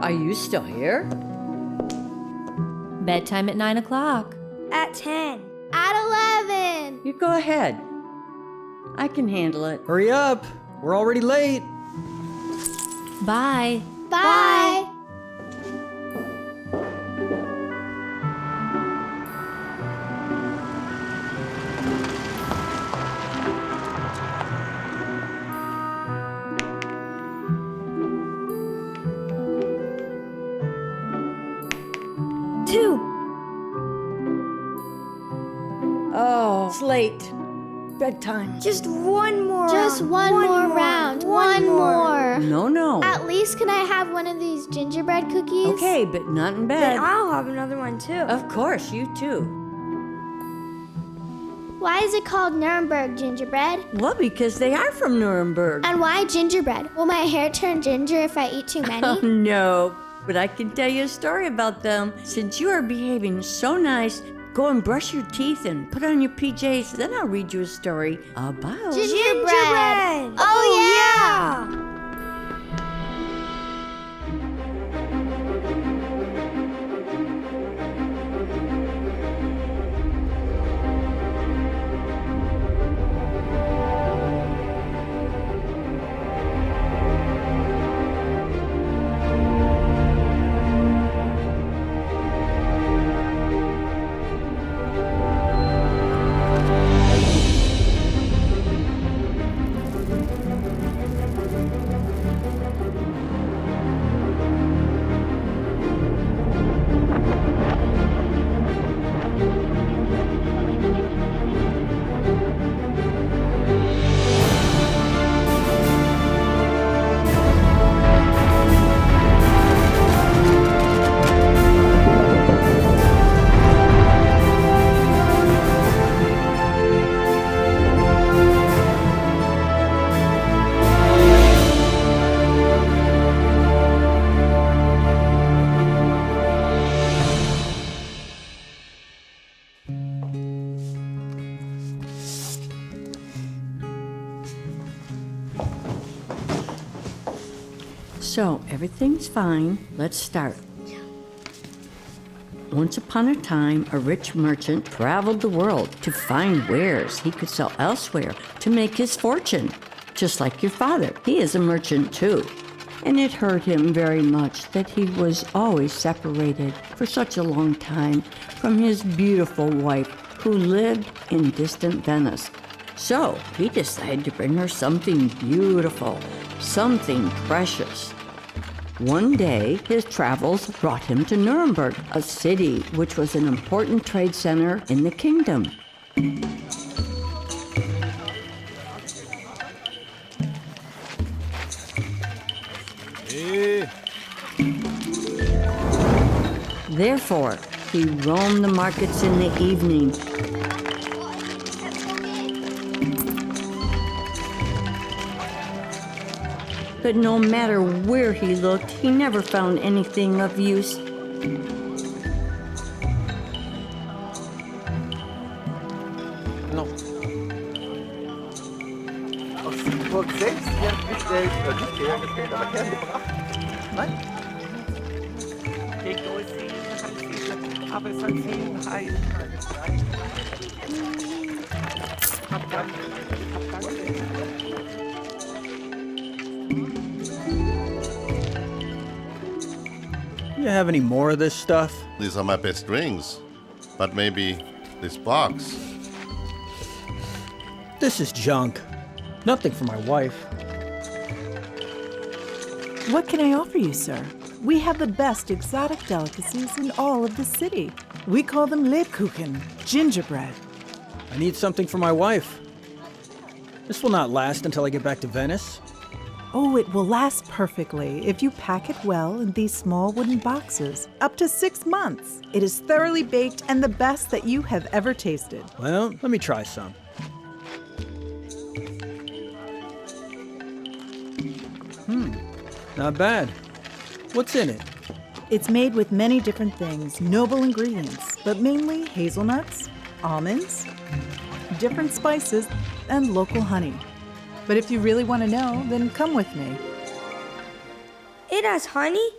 Are you still here? Bedtime at 9 o'clock. At 10. At 11. You go ahead. I can handle it. Hurry up! We're already late. Bye. Bye. Oh, it's late. Bedtime. Just one more Just round. one more round. One more. No. At least can I have one of these gingerbread cookies? Okay, but not in bed. Then I'll have another one too. Of course, you too. Why is it called Nuremberg gingerbread? Well, because they are from Nuremberg. And why gingerbread? Will my hair turn ginger if I eat too Oh, many? no. But I can tell you a story about them. Since you are behaving so nice, go and brush your teeth and put on your PJs. Then I'll read you a story about... Gingerbread. Oh, yeah. So, everything's fine. Let's start. Once upon a time, a rich merchant traveled the world to find wares he could sell elsewhere to make his fortune. Just like your father, he is a merchant too. And it hurt him very much that he was always separated for such a long time from his beautiful wife who lived in distant Venice. So he decided to bring her something beautiful, something precious. One day, his travels brought him to Nuremberg, a city which was an important trade center in the kingdom. Therefore, he roamed the markets in the evening. But no matter where he looked, he never found anything of use. No. Burg selbst wird nicht hergestellt, aber hergebracht. Nein? Aber es hat viel Heil. You have any more of this stuff? These are my best rings. But maybe this box. This is junk. Nothing for my wife. What can I offer you, sir? We have the best exotic delicacies in all of the city. We call them Lebkuchen, gingerbread. I need something for my wife. This will not last until I get back to Venice. Oh, it will last perfectly if you pack it well in these small wooden boxes. Up to 6 months. It is thoroughly baked and the best that you have ever tasted. Well, let me try some. Not bad. What's in it? It's made with many different things, noble ingredients, but mainly hazelnuts, almonds, different spices, and local honey. But if you really want to know, then come with me. It has honey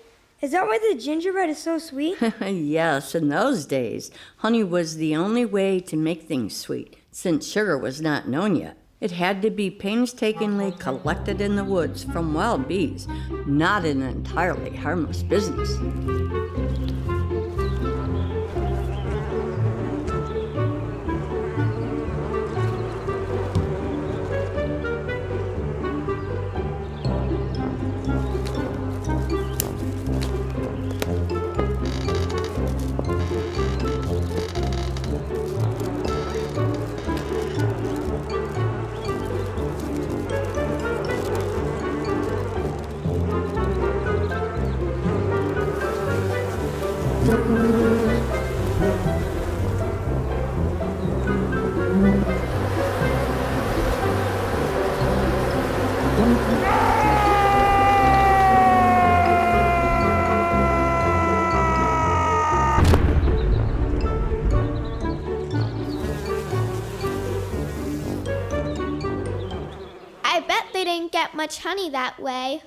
Is that why the gingerbread is so sweet? Yes, in those days, honey was the only way to make things sweet, since sugar was not known yet. It had to be painstakingly collected in the woods from wild bees, not an entirely harmless business. I bet they didn't get much honey that way.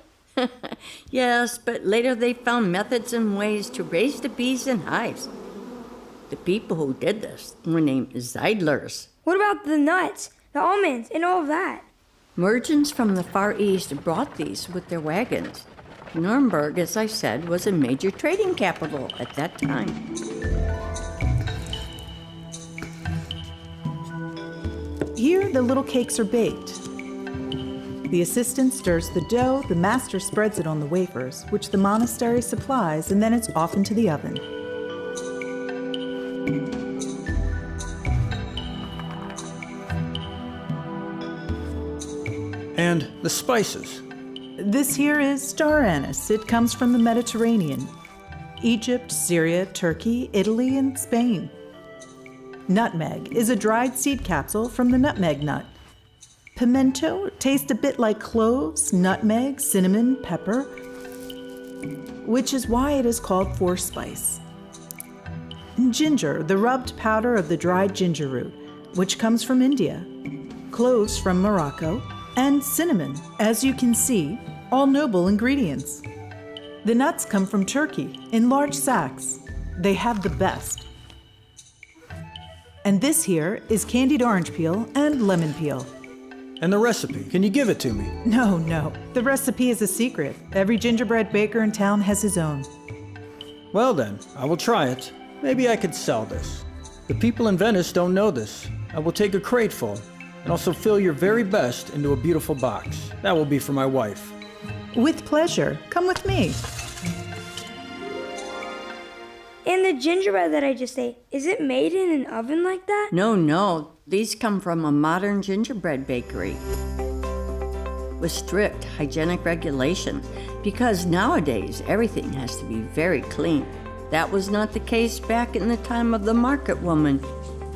Yes, but later they found methods and ways to raise the bees in hives. The people who did this were named Zeidlers. What about the nuts, the almonds, and all of that? Merchants from the Far East brought these with their wagons. Nuremberg, as I said, was a major trading capital at that time. Here, the little cakes are baked. The assistant stirs the dough, the master spreads it on the wafers, which the monastery supplies, and then it's off into the oven. And the spices. This here is star anise. It comes from the Mediterranean. Egypt, Syria, Turkey, Italy, and Spain. Nutmeg is a dried seed capsule from the nutmeg nut. Pimento tastes a bit like cloves, nutmeg, cinnamon, pepper, which is why it is called force spice. Ginger, the rubbed powder of the dried ginger root, which comes from India. Cloves from Morocco, and cinnamon, as you can see, all noble ingredients. The nuts come from Turkey in large sacks. They have the best. And this here is candied orange peel and lemon peel. And the recipe. Can you give it to me? No. The recipe is a secret. Every gingerbread baker in town has his own. Well then, I will try it. Maybe I could sell this. The people in Venice don't know this. I will take a crate full and also fill your very best into a beautiful box. That will be for my wife. With pleasure. Come with me. And the gingerbread that I just ate, is it made in an oven like that? No. These come from a modern gingerbread bakery with strict hygienic regulations, because nowadays everything has to be very clean. That was not the case back in the time of the market woman.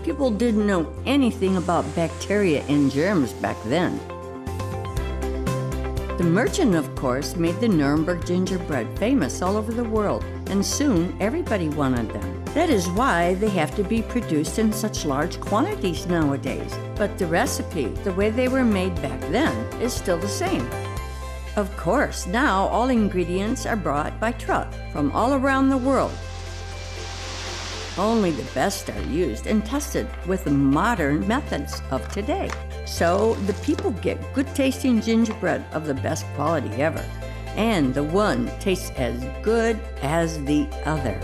People didn't know anything about bacteria and germs back then. The merchant, of course, made the Nuremberg gingerbread famous all over the world, and soon everybody wanted them. That is why they have to be produced in such large quantities nowadays. But the recipe, the way they were made back then, is still the same. Of course, now all ingredients are brought by truck from all around the world. Only the best are used and tested with the modern methods of today. So the people get good tasting gingerbread of the best quality ever. And the one tastes as good as the other.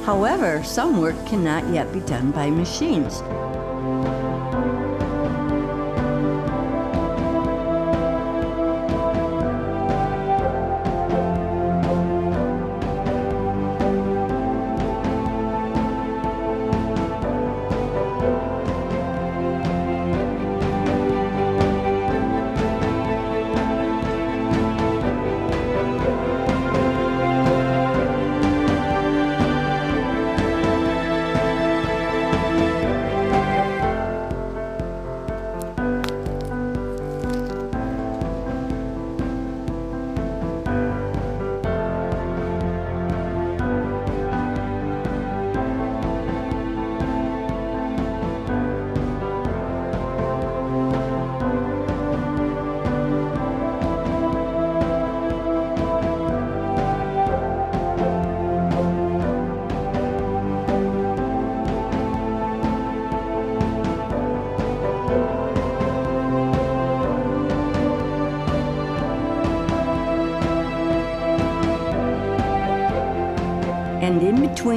However, some work cannot yet be done by machines.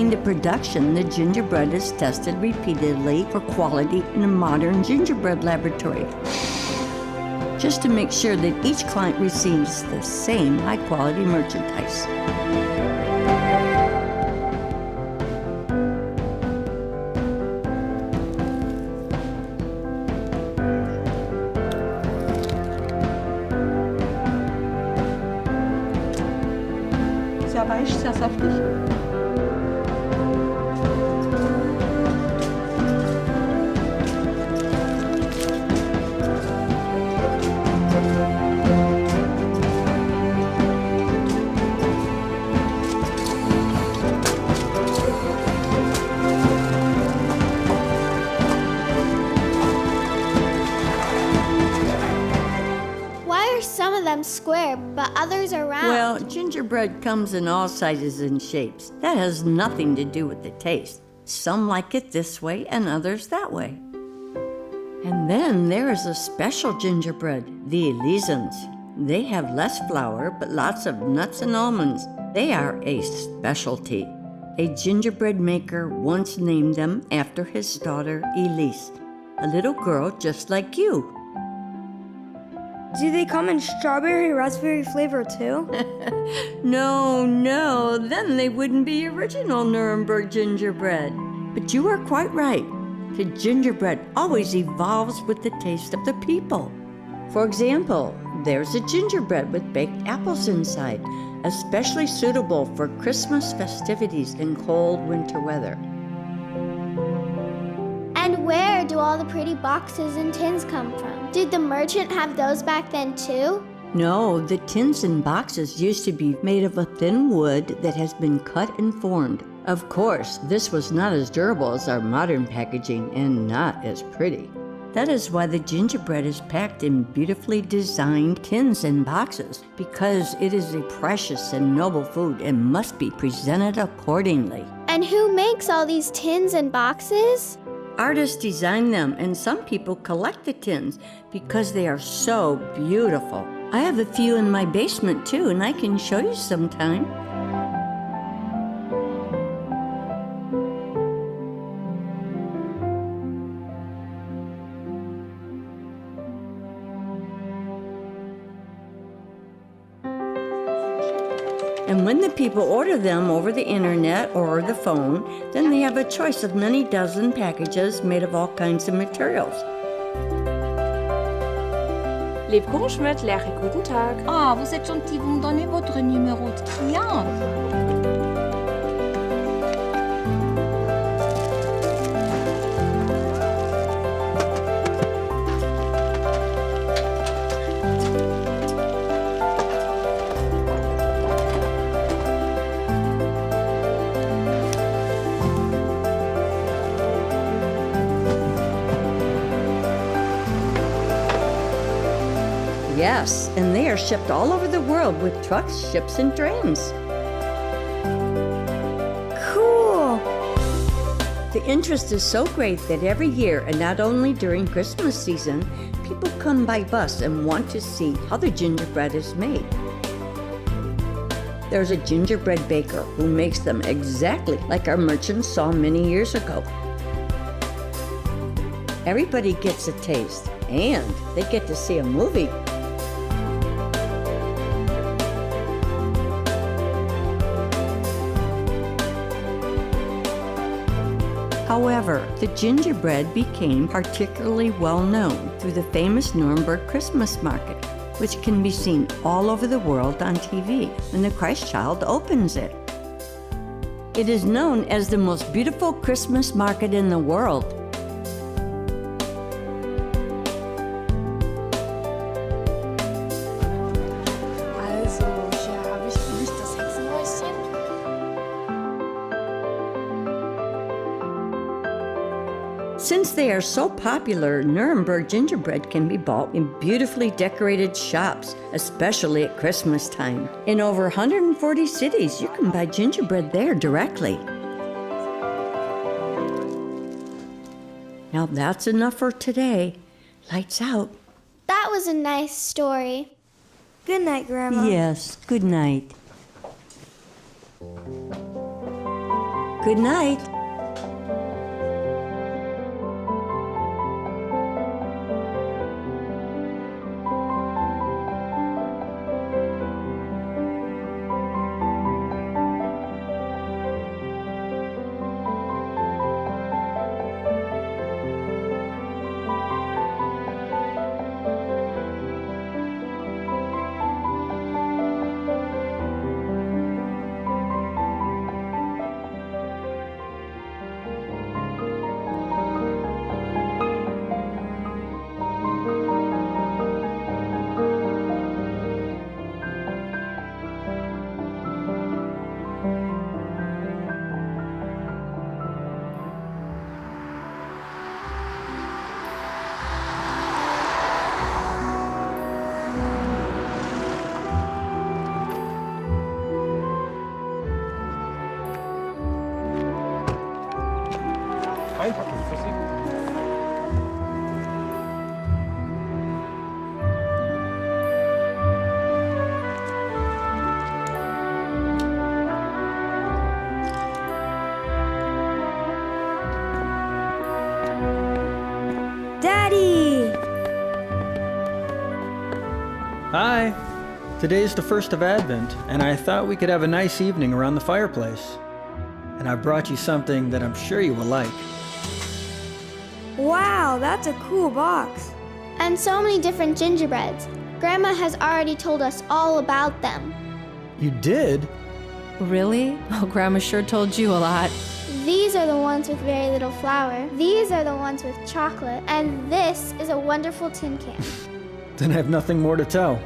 During the production, the gingerbread is tested repeatedly for quality in a modern gingerbread laboratory, just to make sure that each client receives the same high-quality merchandise. Sehr weich, sehr saftig. Why are some of them square, but others are round? Well, gingerbread comes in all sizes and shapes. That has nothing to do with the taste. Some like it this way and others that way. And then there is a special gingerbread, the Elisans. They have less flour, but lots of nuts and almonds. They are a specialty. A gingerbread maker once named them after his daughter Elise, a little girl just like you. Do they come in strawberry raspberry flavor too? No, then they wouldn't be original Nuremberg gingerbread. But you are quite right. The gingerbread always evolves with the taste of the people. For example, there's a gingerbread with baked apples inside, especially suitable for Christmas festivities in cold winter weather. And where do all the pretty boxes and tins come from? Did the merchant have those back then too? No, the tins and boxes used to be made of a thin wood that has been cut and formed. Of course, this was not as durable as our modern packaging and not as pretty. That is why the gingerbread is packed in beautifully designed tins and boxes, because it is a precious and noble food and must be presented accordingly. And who makes all these tins and boxes? Artists design them, and some people collect the tins because they are so beautiful. I have a few in my basement too, and I can show you sometime. And when the people order them over the internet or the phone, then they have a choice of many dozen packages made of all kinds of materials. Lebkuchen Schmidt, Lerche, guten Tag. Ah, vous êtes gentil, vous me donnez votre numéro de client. Yes, and they are shipped all over the world with trucks, ships, and trains. Cool! The interest is so great that every year, and not only during Christmas season, people come by bus and want to see how the gingerbread is made. There's a gingerbread baker who makes them exactly like our merchants saw many years ago. Everybody gets a taste, and they get to see a movie. However, the gingerbread became particularly well known through the famous Nuremberg Christmas market, which can be seen all over the world on TV when the Christ child opens it. It is known as the most beautiful Christmas market in the world. Also, hier habe ich für mich das Hexenhäuschen. Since they are so popular, Nuremberg gingerbread can be bought in beautifully decorated shops, especially at Christmas time. In over 140 cities, you can buy gingerbread there directly. Now that's enough for today. Lights out. That was a nice story. Good night, Grandma. Yes, good night. Good night. Daddy! Hi! Today's the first of Advent, and I thought we could have a nice evening around the fireplace. And I brought you something that I'm sure you will like. Wow, that's a cool box. And so many different gingerbreads. Grandma has already told us all about them. You did? Really? Oh, Grandma sure told you a lot. These are the ones with very little flour. These are the ones with chocolate. And this is a wonderful tin can. Then I have nothing more to tell.